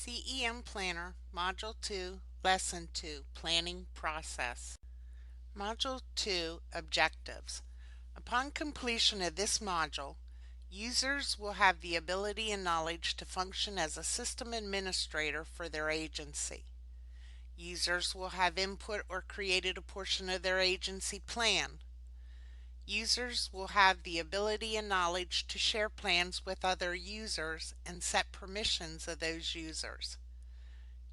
CEM Planner, Module 2, Lesson 2, Planning Process. Module 2, Objectives. Upon completion of this module, users will have the ability and knowledge to function as a system administrator for their agency. Users will have input or created a portion of their agency plan. Users will have the ability and knowledge to share plans with other users and set permissions of those users.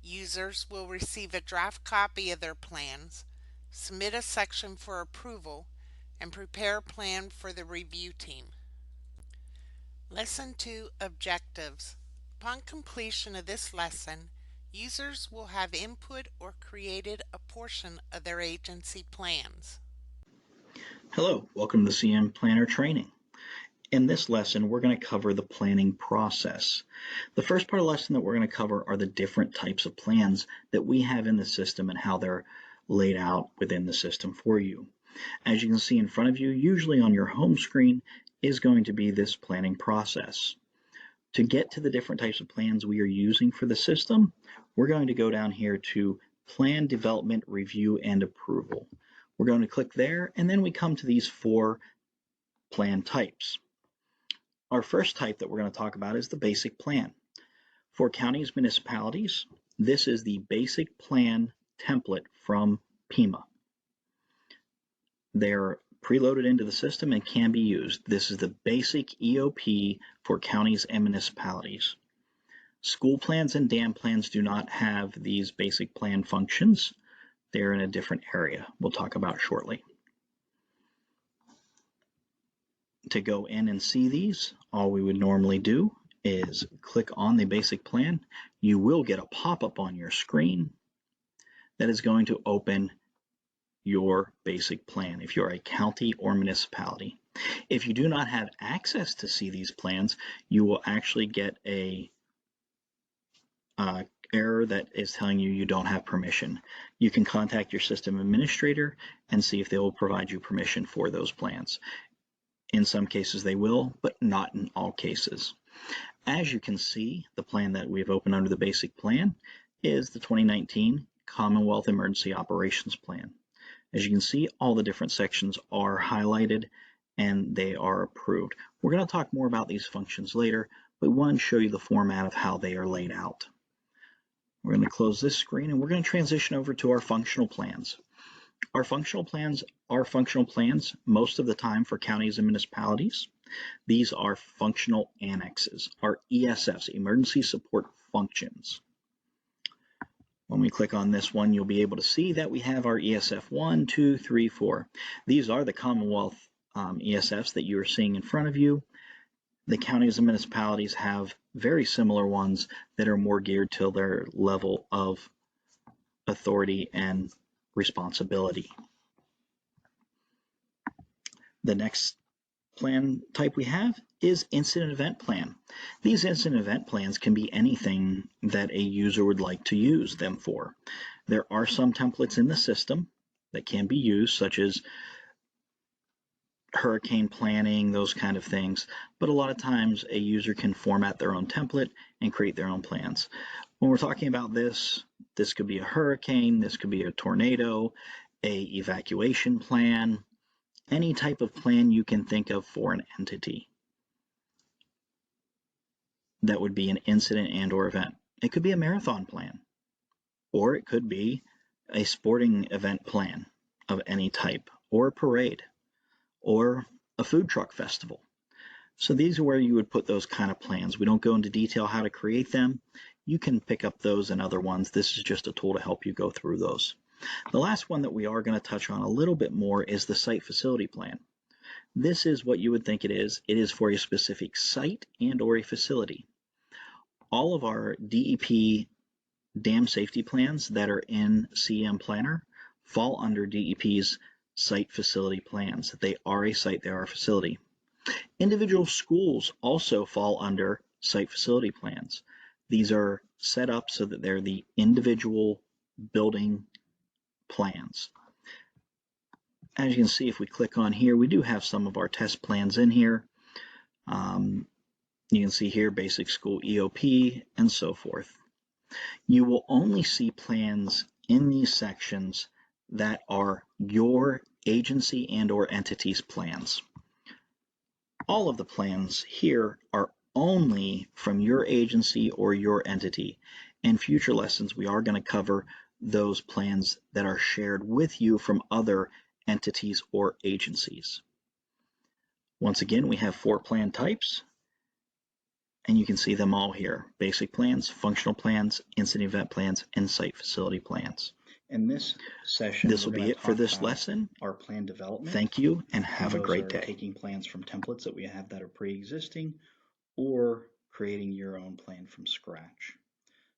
Users will receive a draft copy of their plans, submit a section for approval, and prepare a plan for the review team. Lesson 2, Objectives. Upon completion of this lesson, users will have input or created a portion of their agency plans. Hello, welcome to the CEM Planner Training. In this lesson, we're going to cover the planning process. The first part of the lesson that we're going to cover are the different types of plans that we have in the system and how they're laid out within the system for you. As you can see in front of you, usually on your home screen is going to be this planning process. To get to the different types of plans we are using for the system, we're going to go down here to Plan Development, Review, and Approval. We're going to click there, and then we come to these four plan types. Our first type that we're going to talk about is the basic plan. For counties, municipalities, this is the basic plan template from PEMA. They're preloaded into the system and can be used. This is the basic EOP for counties and municipalities. School plans and dam plans do not have these basic plan functions. They're in a different area we'll talk about shortly. To go in and see these, all we would normally do is click on the basic plan. You will get a pop-up on your screen that is going to open your basic plan if you're a county or municipality. If you do not have access to see these plans, you will actually get a error that is telling you don't have permission. You can contact your system administrator and see if they will provide you permission for those plans. In some cases they will, but not in all cases. As you can see, the plan that we've opened under the basic plan is the 2019 Commonwealth Emergency Operations Plan. As you can see, all the different sections are highlighted and they are approved. We're going to talk more about these functions later, but we want to show you the format of how they are laid out. We're going to close this screen and we're going to transition over to our functional plans. Our functional plans are functional plans most of the time for counties and municipalities. These are functional annexes, our ESFs, Emergency Support Functions. When we click on this one, you'll be able to see that we have our ESF 1, 2, 3, 4. These are the Commonwealth ESFs that you are seeing in front of you. The counties and municipalities have very similar ones that are more geared to their level of authority and responsibility. The next plan type we have is incident event plan. These incident event plans can be anything that a user would like to use them for. There are some templates in the system that can be used, such as hurricane planning, those kind of things, but a lot of times a user can format their own template and create their own plans. When we're talking about this could be a hurricane, this could be a tornado, a evacuation plan, any type of plan you can think of for an entity. That would be an incident and or event. It could be a marathon plan, or it could be a sporting event plan of any type, or a parade, or a food truck festival. So these are where you would put those kind of plans. We don't go into detail how to create them. You can pick up those and other ones. This is just a tool to help you go through those. The last one that we are going to touch on a little bit more is the site facility plan. This is what you would think it is. It is for a specific site and or a facility. All of our DEP dam safety plans that are in CEM Planner fall under DEP's site facility plans. They are a site, they are a facility. Individual schools also fall under site facility plans. These are set up so that they're the individual building plans. As you can see, if we click on here, we do have some of our test plans in here. You can see here basic school EOP and so forth. You will only see plans in these sections that are your agency and or entity's plans. All of the plans here are only from your agency or your entity. In future lessons, we are going to cover those plans that are shared with you from other entities or agencies. Once again, we have 4 plan types, and you can see them all here: basic plans, functional plans, incident event plans, and site facility plans. In this session, This will be it for this lesson. our plan development. Thank you and have a those great are day. taking plans from templates that we have that are pre-existing, or creating your own plan from scratch.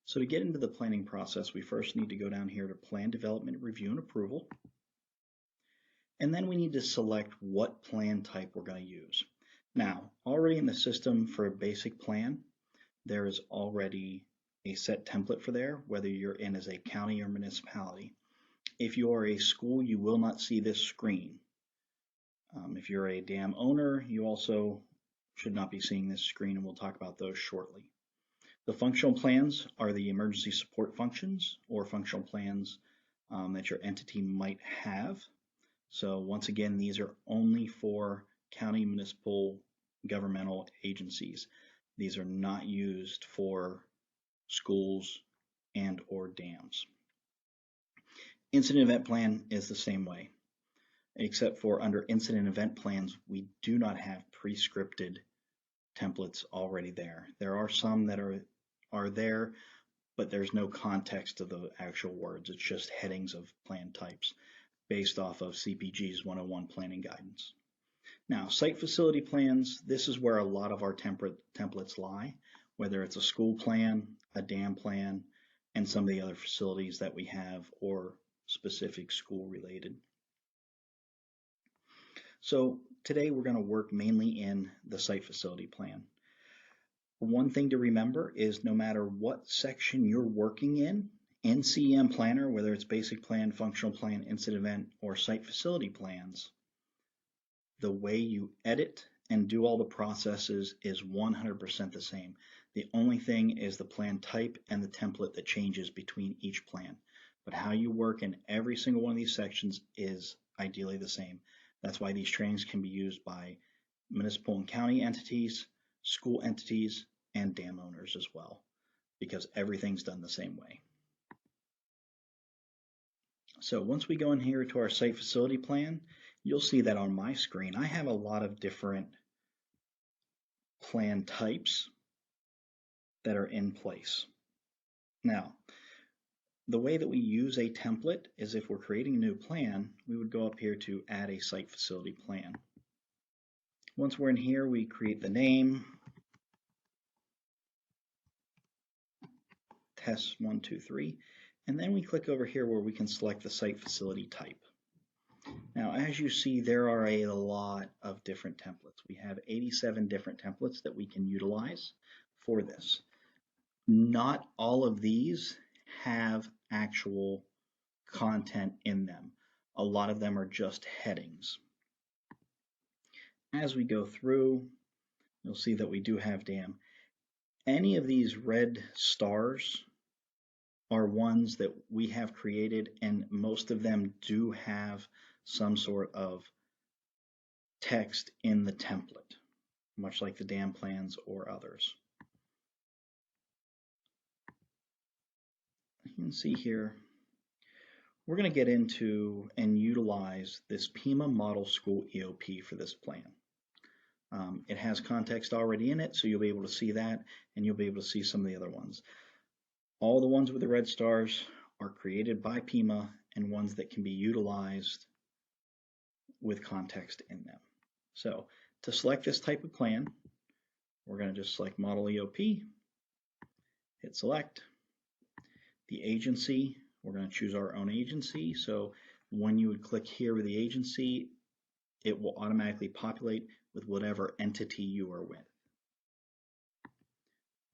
So to get into the planning process, we first need to go down here to Plan Development Review and Approval. And then we need to select what plan type we're going to use. Now, already in the system for a basic plan, there is already a set template for there, whether you're in as a county or municipality. If you are a school, you will not see this screen. If you're a dam owner, you also should not be seeing this screen, and we'll talk about those shortly. The functional plans are the emergency support functions or functional plans that your entity might have. So once again, these are only for county, municipal, governmental agencies. These are not used for schools and or dams. Incident event plan is the same way, except for under incident event plans, we do not have pre-scripted templates already there. There are some that are there, but there's no context to the actual words. It's just headings of plan types based off of CPG's 101 planning guidance. Now, site facility plans, this is where a lot of our templates lie, whether it's a school plan, a dam plan, and some of the other facilities that we have or specific school related. So today we're going to work mainly in the site facility plan. One thing to remember is no matter what section you're working in CEM Planner, whether it's basic plan, functional plan, incident event, or site facility plans, the way you edit and do all the processes is 100% the same. The only thing is the plan type and the template that changes between each plan. But how you work in every single one of these sections is ideally the same. That's why these trainings can be used by municipal and county entities, school entities, and dam owners as well, because everything's done the same way. So once we go in here to our site facility plan, you'll see that on my screen I have a lot of different plan types that are in place. Now, the way that we use a template is if we're creating a new plan, we would go up here to add a site facility plan. Once we're in here, we create the name, test 1, 2, 3, and then we click over here where we can select the site facility type. Now, as you see, there are a lot of different templates. We have 87 different templates that we can utilize for this. Not all of these have actual content in them. A lot of them are just headings. As we go through, you'll see that we do have dam. Any of these red stars are ones that we have created, and most of them do have some sort of text in the template, much like the dam plans or others. You can see here, we're going to get into and utilize this Pima Model School EOP for this plan. It has context already in it, so you'll be able to see that, and you'll be able to see some of the other ones. All the ones with the red stars are created by Pima and ones that can be utilized with context in them. So to select this type of plan, we're going to just select Model EOP, hit select. The agency, we're going to choose our own agency. So when you would click here with the agency, it will automatically populate with whatever entity you are with.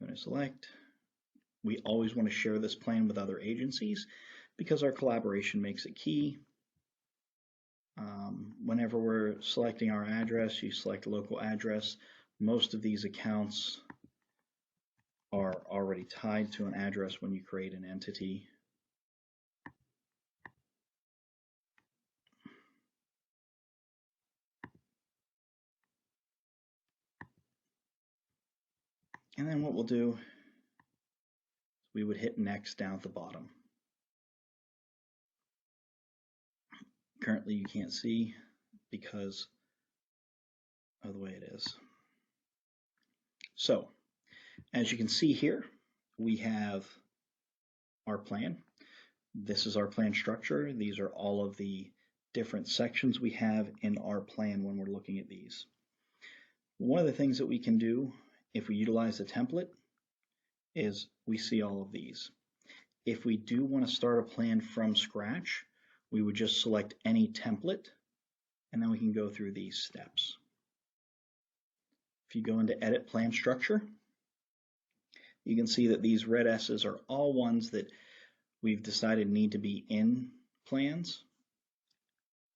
I'm going to select. We always want to share this plan with other agencies because our collaboration makes it key. Whenever we're selecting our address, you select local address. Most of these accounts are already tied to an address when you create an entity. And then what we'll do, we would hit next down at the bottom. Currently you can't see because of the way it is. So as you can see here, we have our plan. This is our plan structure. These are all of the different sections we have in our plan when we're looking at these. One of the things that we can do if we utilize the template is we see all of these. If we do want to start a plan from scratch, we would just select any template and then we can go through these steps. If you go into Edit Plan Structure, you can see that these red S's are all ones that we've decided need to be in plans.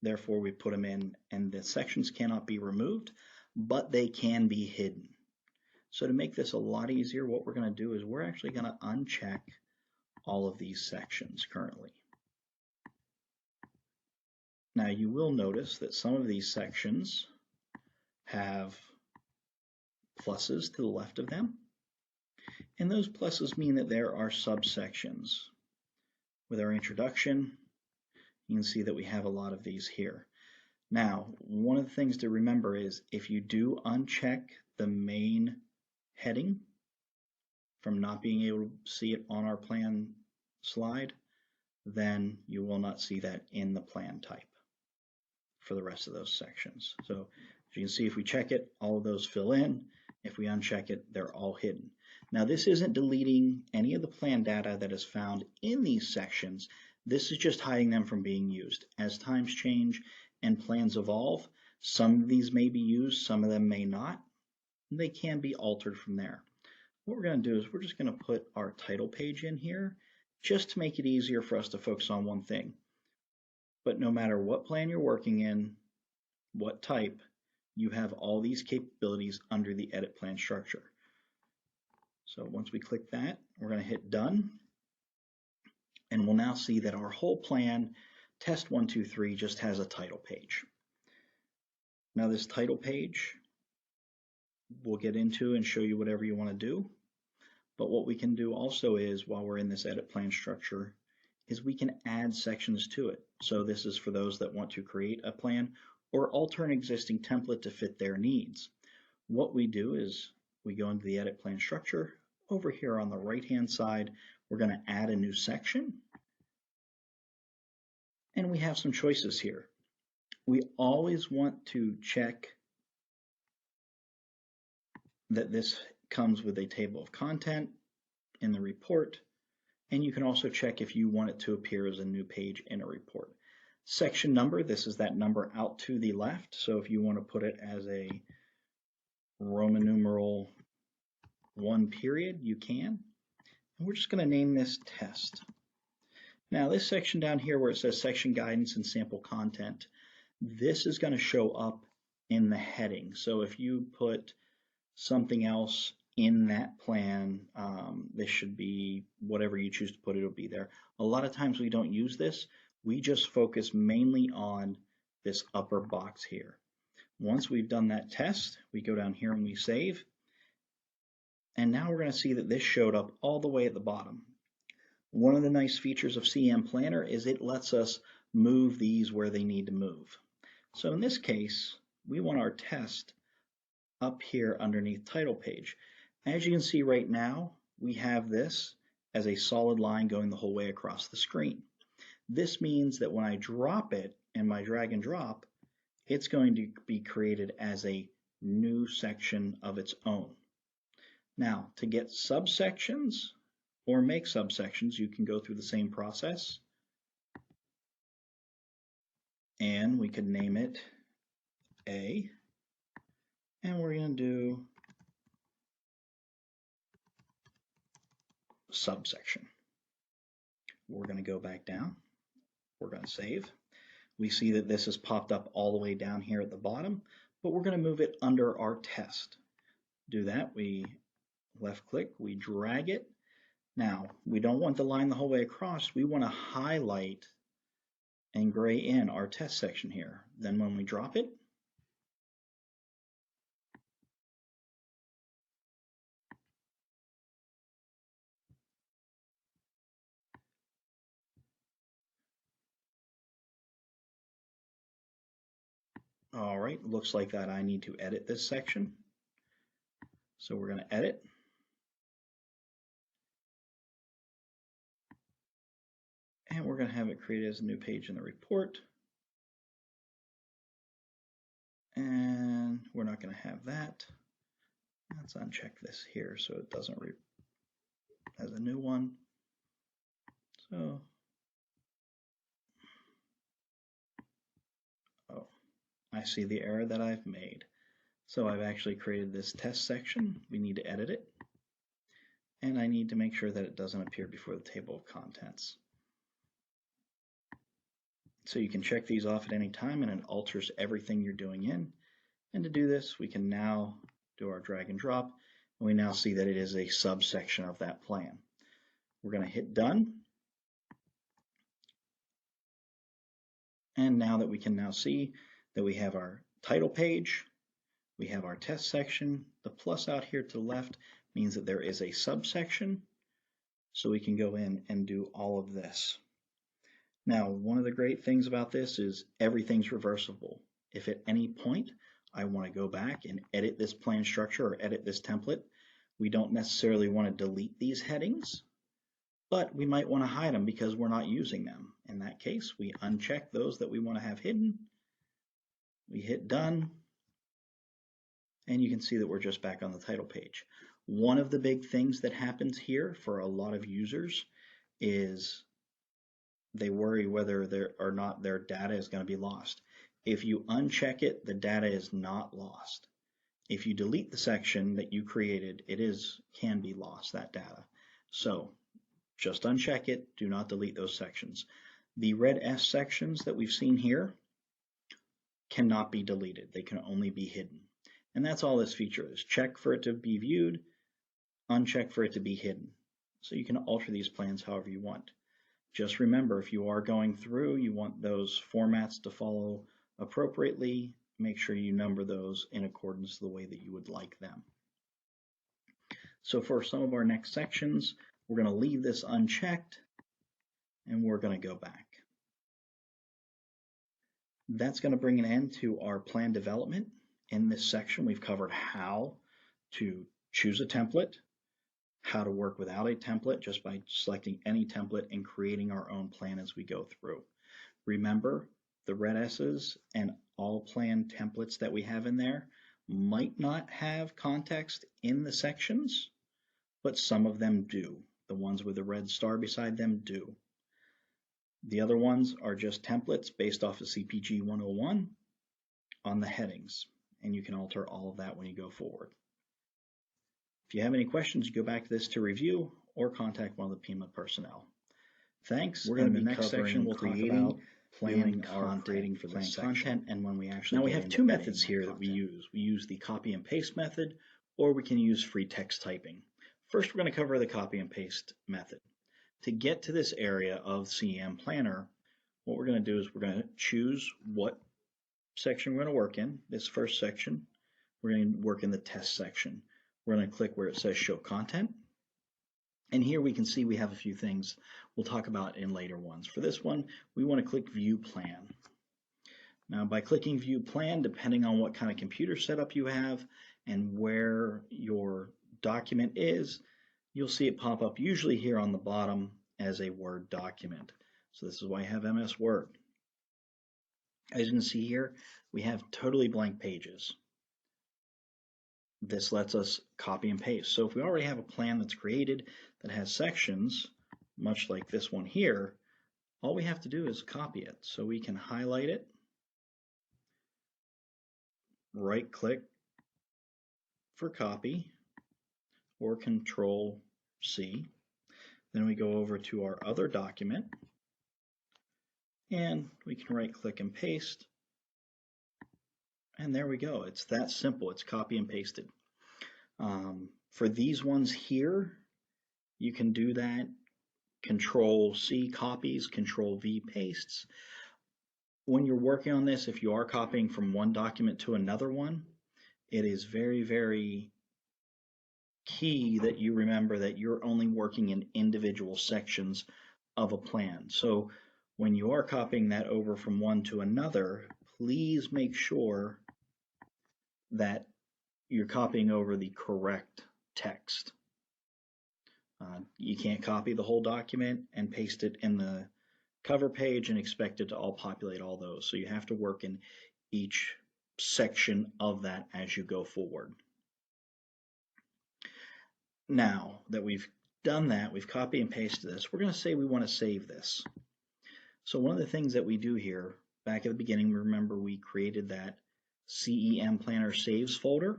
Therefore, we put them in, and the sections cannot be removed, but they can be hidden. So to make this a lot easier, what we're going to do is we're actually going to uncheck all of these sections currently. Now you will notice that some of these sections have pluses to the left of them, and those pluses mean that there are subsections. With our introduction, you can see that we have a lot of these here. Now, one of the things to remember is if you do uncheck the main heading from not being able to see it on our plan slide, then you will not see that in the plan type for the rest of those sections. So as you can see, if we check it, all of those fill in. If we uncheck it, they're all hidden. Now this isn't deleting any of the plan data that is found in these sections. This is just hiding them from being used. As times change and plans evolve, some of these may be used, some of them may not. They can be altered from there. What we're going to do is we're just going to put our title page in here just to make it easier for us to focus on one thing. But no matter what plan you're working in, what type, you have all these capabilities under the Edit Plan Structure. So once we click that, we're going to hit Done, and we'll now see that our whole plan, Test 1, 2, 3, just has a title page. Now this title page, we'll get into and show you whatever you want to do. But what we can do also is, while we're in this Edit Plan Structure, is we can add sections to it. So this is for those that want to create a plan or alter an existing template to fit their needs. What we do is we go into the Edit Plan Structure. Over here on the right-hand side, we're going to add a new section. And we have some choices here. We always want to check that this comes with a table of content in the report, and you can also check if you want it to appear as a new page in a report. Section number, this is that number out to the left, so if you want to put it as a Roman numeral 1 period, you can. And we're just going to name this test. Now this section down here where it says section guidance and sample content, this is going to show up in the heading. So if you put something else in that plan, this should be whatever you choose to put, it'll be there. A lot of times we don't use this. We just focus mainly on this upper box here. Once we've done that test, we go down here and we save. And now we're going to see that this showed up all the way at the bottom. One of the nice features of CEM Planner is it lets us move these where they need to move. So in this case, we want our test up here underneath title page. As you can see right now, we have this as a solid line going the whole way across the screen. This means that when I drop it in my drag and drop, it's going to be created as a new section of its own. Now, to get subsections or make subsections, you can go through the same process. And we could name it A. And we're going to do subsection. We're going to go back down. We're going to save. We see that this has popped up all the way down here at the bottom, but we're going to move it under our test. Do that. We left click, we drag it. Now, we don't want the line the whole way across. We want to highlight and gray in our test section here. Then when we drop it, all right, looks like that I need to edit this section. So we're going to edit. And we're going to have it created as a new page in the report. And we're not going to have that. Let's uncheck this here so it doesn't as a new one. So, oh, I see the error that I've made. So I've actually created this test section. We need to edit it. And I need to make sure that it doesn't appear before the table of contents. So you can check these off at any time and it alters everything you're doing in. And to do this, we can now do our drag and drop. And we now see that it is a subsection of that plan. We're going to hit done. And now that we can now see that we have our title page, we have our test section. The plus out here to the left means that there is a subsection. So we can go in and do all of this. Now, one of the great things about this is everything's reversible. If at any point I want to go back and edit this plan structure or edit this template, we don't necessarily want to delete these headings, but we might want to hide them because we're not using them. In that case, we uncheck those that we want to have hidden. We hit done, and you can see that we're just back on the title page. One of the big things that happens here for a lot of users is they worry whether or not their data is going to be lost. If you uncheck it, the data is not lost. If you delete the section that you created, it can be lost, that data. So just uncheck it, do not delete those sections. The red S sections that we've seen here cannot be deleted. They can only be hidden. And that's all this feature is. Check for it to be viewed, uncheck for it to be hidden. So you can alter these plans however you want. Just remember, if you are going through, you want those formats to follow appropriately. Make sure you number those in accordance to the way that you would like them. So for some of our next sections, we're going to leave this unchecked and we're going to go back. That's going to bring an end to our plan development. In this section, we've covered how to choose a template, how to work without a template just by selecting any template and creating our own plan as we go through. Remember, the red S's and all plan templates that we have in there might not have context in the sections, but some of them do. The ones with the red star beside them do. The other ones are just templates based off of CPG 101 on the headings, and you can alter all of that when you go forward. If you have any questions, go back to this to review or contact one of the PIMA personnel. Thanks. We're going to be in the next section we'll talk about planning our creating for this content and when we actually Now we have two methods here that we use. We use the copy and paste method, or we can use free text typing. First, we're going to cover the copy and paste method. To get to this area of CEM Planner, what we're going to do is we're going to choose what section we're going to work in. This first section, we're going to work in the test section. We're going to click where it says show content. And here we can see we have a few things we'll talk about in later ones. For this one, we want to click view plan. Now by clicking view plan, depending on what kind of computer setup you have and where your document is, you'll see it pop up usually here on the bottom as a Word document. So this is why I have MS Word. As you can see here, we have totally blank pages. This lets us copy and paste. So if we already have a plan that's created that has sections, much like this one here, all we have to do is copy it. So we can highlight it, right click for copy, or Control C. Then we go over to our other document, and we can right click and paste. And there we go. It's that simple. It's copy and pasted. For these ones here, you can do that. Control C copies, Control V pastes. When you're working on this, if you are copying from one document to another one, it is very, very key that you remember that you're only working in individual sections of a plan. So when you are copying that over from one to another, please make sure that you're copying over the correct text. You can't copy the whole document and paste it in the cover page and expect it to all populate all those. So you have to work in each section of that as you go forward. Now that we've done that, we've copy and pasted this, we're going to say we want to save this. So one of the things that we do here, back at the beginning, remember we created that CEM Planner Saves folder.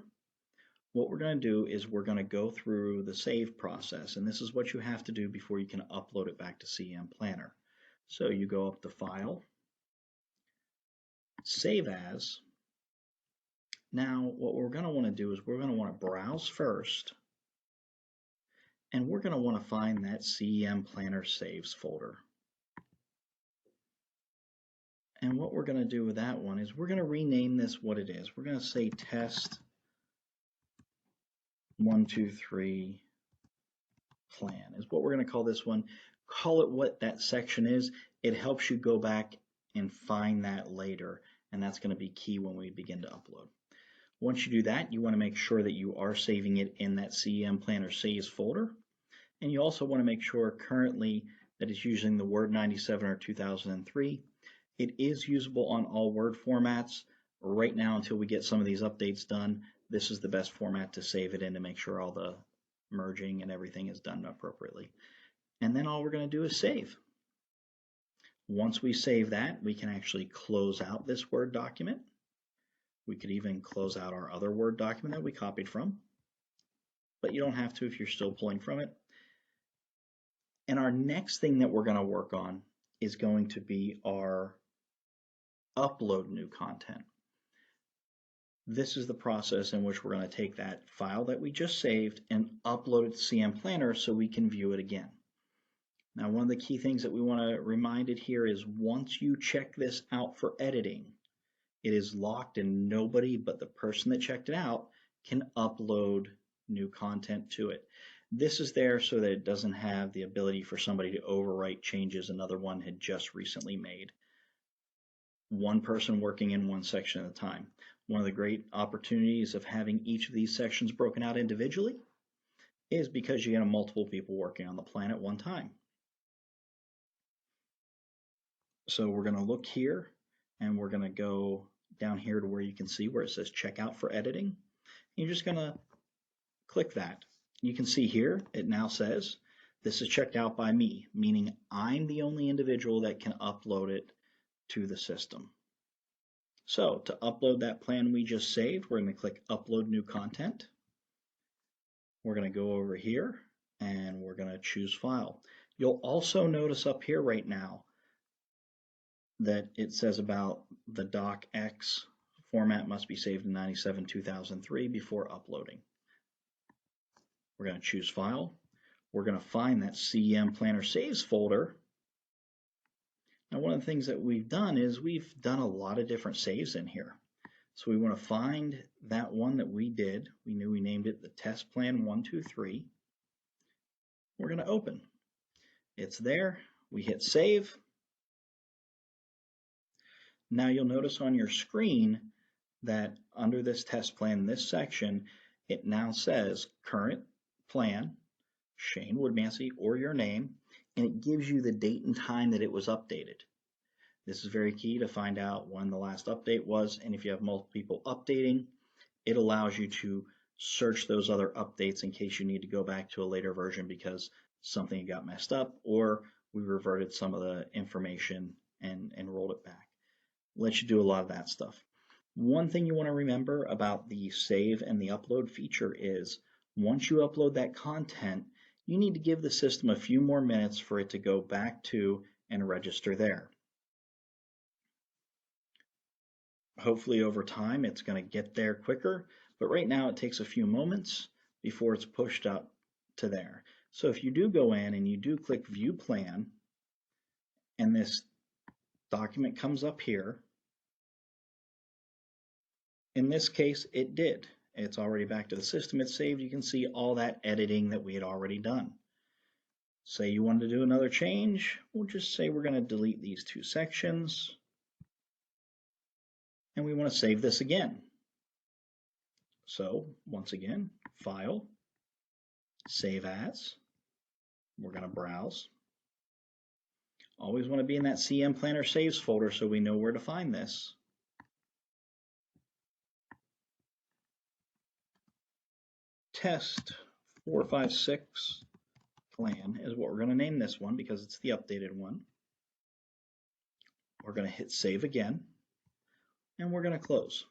What we're going to do is we're going to go through the save process, and this is what you have to do before you can upload it back to CEM Planner. So you go up to File, Save As. Now what we're going to want to do is we're going to want to browse first, and we're going to want to find that CEM Planner Saves folder. And what we're going to do with that one is we're going to rename this what it is. We're going to say Test 123 Plan is what we're going to call this one. Call it what that section is. It helps you go back and find that later, and that's going to be key when we begin to upload. Once you do that, you want to make sure that you are saving it in that CEM Planner Saves folder, and you also want to make sure currently that it's using the Word 97 or 2003. It is usable on all Word formats. Right now, until we get some of these updates done, this is the best format to save it in to make sure all the merging and everything is done appropriately. And then all we're going to do is save. Once we save that, we can actually close out this Word document. We could even close out our other Word document that we copied from, but you don't have to if you're still pulling from it. And our next thing that we're going to work on is going to be our upload new content. This is the process in which we're going to take that file that we just saved and upload it to CEM Planner so we can view it again. Now, one of the key things that we want to remind it here is once you check this out for editing, it is locked and nobody but the person that checked it out can upload new content to it. This is there so that it doesn't have the ability for somebody to overwrite changes another one had just recently made. One person working in one section at a time. One of the great opportunities of having each of these sections broken out individually is because you get multiple people working on the plan at one time. So we're going to look here and we're going to go down here to where you can see where it says checkout for editing. You're just going to click that. You can see here it now says this is checked out by me, meaning I'm the only individual that can upload it to the system. So to upload that plan we just saved, we're going to click Upload New Content. We're going to go over here and we're going to choose File. You'll also notice up here right now that it says about the docx format must be saved in 97/2003 before uploading. We're going to choose File. We're going to find that CEM Planner Saves folder. Now, one of the things that we've done is we've done a lot of different saves in here. So we want to find that one that we did. We knew we named it the Test Plan 123. We're going to open. It's there. We hit Save. Now you'll notice on your screen that under this test plan, this section, it now says current plan, Shane Woodmansey, or your name, and it gives you the date and time that it was updated. This is very key to find out when the last update was, and if you have multiple people updating, it allows you to search those other updates in case you need to go back to a later version because something got messed up or we reverted some of the information and rolled it back. Lets you do a lot of that stuff. One thing you want to remember about the save and the upload feature is once you upload that content, you need to give the system a few more minutes for it to go back to and register there. Hopefully over time it's going to get there quicker, but right now it takes a few moments. before it's pushed up to there. So if you do go in and you do click View Plan, and this document comes up here, in this case it did. It's already back to the system, it's saved. You can see all that editing that we had already done. Say you wanted to do another change, we'll just say we're going to delete these two sections, and we want to save this again. So once again, File, Save As. We're going to browse. Always want to be in that CEM Planner Saves folder so we know where to find this. Test 456 plan is what we're going to name this one because it's the updated one. We're going to hit Save again, and we're going to close.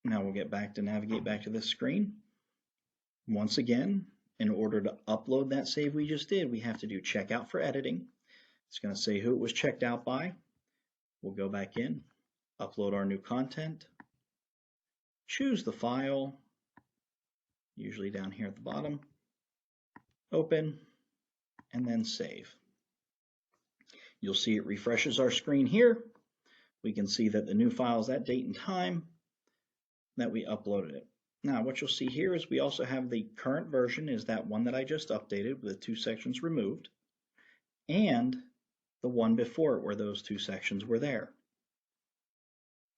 Now we'll get back to navigate back to this screen. Once again, in order to upload that save we just did, we have to do checkout for editing. It's going to say who it was checked out by. We'll go back in, upload our new content, choose the file, usually down here at the bottom, open, and then save. You'll see it refreshes our screen here. We can see that the new file is that date and time that we uploaded it. Now what you'll see here is we also have the current version is that one that I just updated with the two sections removed, and the one before it where those two sections were there.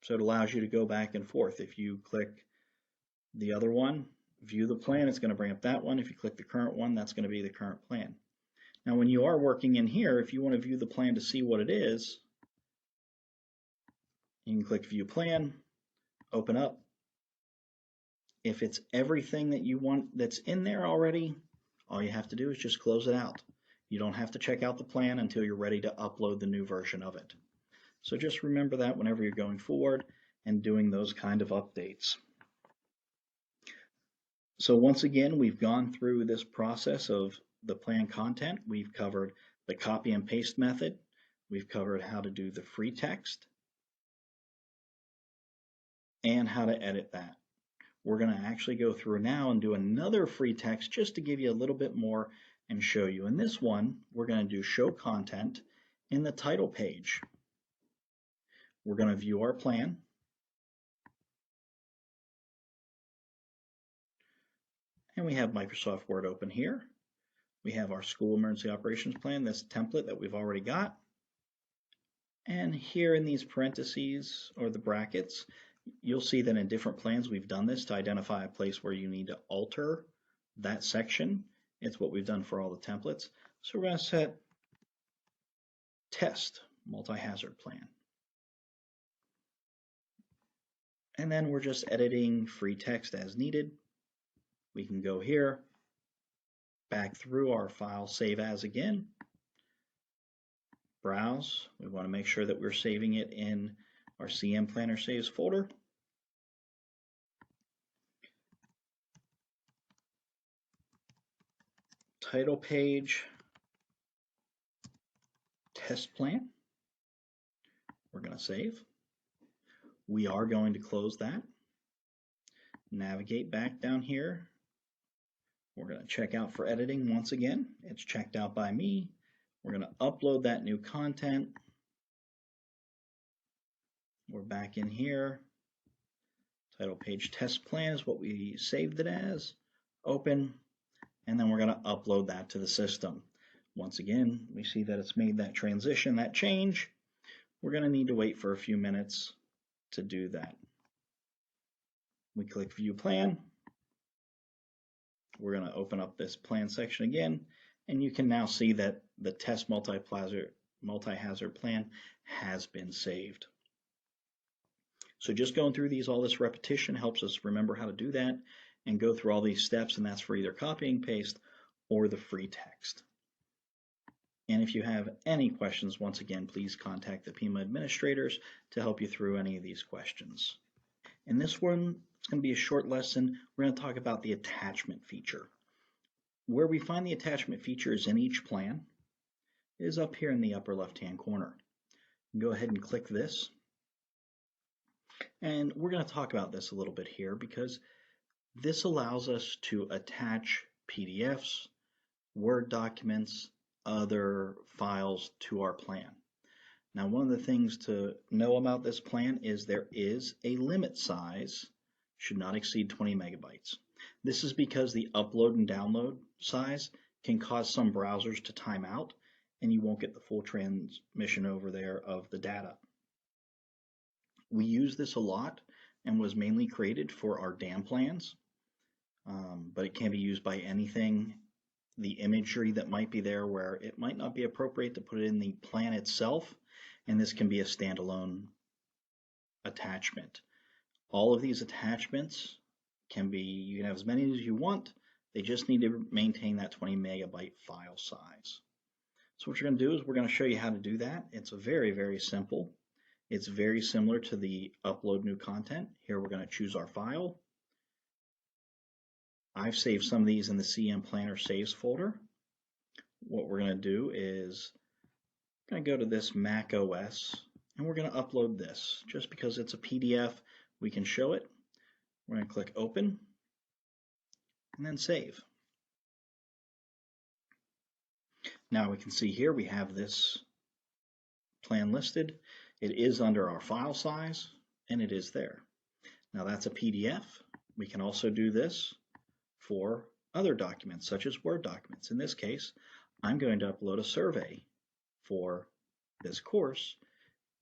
So it allows you to go back and forth. If you click the other one, view the plan, it's going to bring up that one. If you click the current one, that's going to be the current plan. Now when you are working in here, if you want to view the plan to see what it is, you can click View Plan, open up. If it's everything that you want that's in there already, all you have to do is just close it out. You don't have to check out the plan until you're ready to upload the new version of it. So just remember that whenever you're going forward and doing those kind of updates. So once again, we've gone through this process of the plan content. We've covered the copy and paste method. We've covered how to do the free text and how to edit that. We're going to actually go through now and do another free text just to give you a little bit more and show you. In this one, we're going to do show content in the title page. We're going to view our plan. And we have Microsoft Word open here. We have our school emergency operations plan, this template that we've already got. And here in these parentheses or the brackets, you'll see that in different plans we've done this to identify a place where you need to alter that section. It's what we've done for all the templates. So we're going to set test multi-hazard plan. And then we're just editing free text as needed. We can go here, back through our file, save as again, browse. We want to make sure that we're saving it in our CEM Planner Saves folder. Title page, test plan. We're going to save. We are going to close that. Navigate back down here. We're going to check out for editing once again. It's checked out by me. We're going to upload that new content. We're back in here. Title page test plan is what we saved it as. Open, and then we're going to upload that to the system. Once again, we see that it's made that transition, that change. We're going to need to wait for a few minutes to do that. We click View Plan. We're going to open up this plan section again, and you can now see that the test multi-hazard plan has been saved. So just going through these, all this repetition helps us remember how to do that and go through all these steps, and that's for either copying, paste, or the free text. And if you have any questions, once again, please contact the PIMA administrators to help you through any of these questions. In this one, it's going to be a short lesson. We're going to talk about the attachment feature. Where we find the attachment features in each plan is up here in the upper left-hand corner. Go ahead and click this. And we're going to talk about this a little bit here because this allows us to attach PDFs, Word documents, other files to our plan. Now, one of the things to know about this plan is there is a limit size, should not exceed 20 megabytes. This is because the upload and download size can cause some browsers to time out and you won't get the full transmission over there of the data. We use this a lot and was mainly created for our DAM plans, but it can be used by anything. The imagery that might be there where it might not be appropriate to put it in the plan itself, and this can be a standalone attachment. All of these attachments can be, you can have as many as you want, they just need to maintain that 20 megabyte file size. So what you're going to do is we're going to show you how to do that. It's very, very simple. It's very similar to the upload new content. Here we're going to choose our file. I've saved some of these in the CEM Planner Saves folder. What we're going to do is I'm going to go to this Mac OS and we're going to upload this. Just because it's a PDF, we can show it. We're going to click Open and then Save. Now we can see here we have this plan listed. It is under our file size and it is there. Now that's a PDF. We can also do this for other documents such as Word documents. In this case, I'm going to upload a survey for this course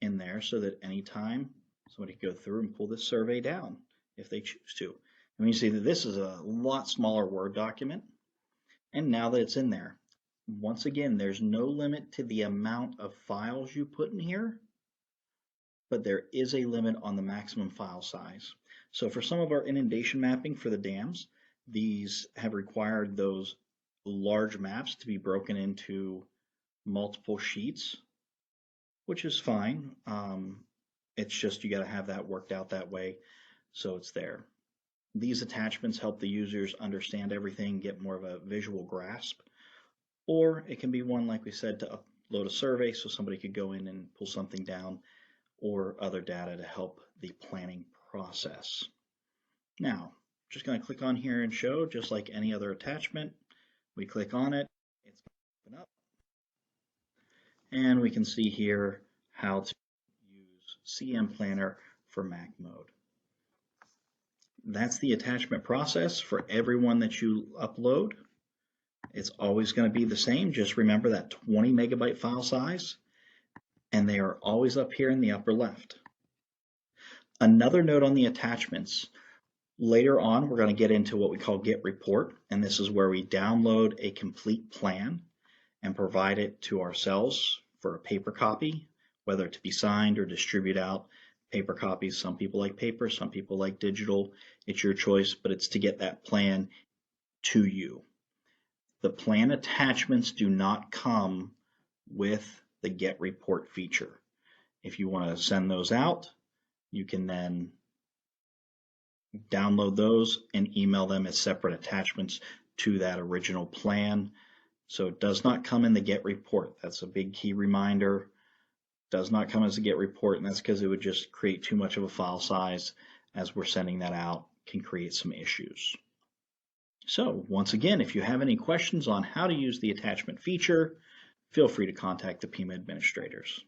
in there so that anytime somebody can go through and pull this survey down if they choose to. And you see that this is a lot smaller Word document. And now that it's in there, once again, there's no limit to the amount of files you put in here, but there is a limit on the maximum file size. So for some of our inundation mapping for the dams, these have required those large maps to be broken into multiple sheets, which is fine. It's just you got to have that worked out that way so it's there. These attachments help the users understand everything, get more of a visual grasp, or it can be one, like we said, to upload a survey so somebody could go in and pull something down or other data to help the planning process. Now, just going to click on here and show, just like any other attachment. We click on it, it's going to open up, and we can see here how to use CEM Planner for Mac mode. That's the attachment process for everyone that you upload. It's always going to be the same. Just remember that 20 megabyte file size, and they are always up here in the upper left. Another note on the attachments. Later on, we're going to get into what we call Get Report, and this is where we download a complete plan and provide it to ourselves for a paper copy, whether to be signed or distribute out. Paper copies, some people like paper, some people like digital. It's your choice, but it's to get that plan to you. The plan attachments do not come with the Get Report feature. If you want to send those out, you can then download those and email them as separate attachments to that original plan. So it does not come in the Get Report. That's a big key reminder. Does not come as a Get Report, and that's because it would just create too much of a file size as we're sending that out, can create some issues. So once again, if you have any questions on how to use the attachment feature, feel free to contact the PIMA administrators.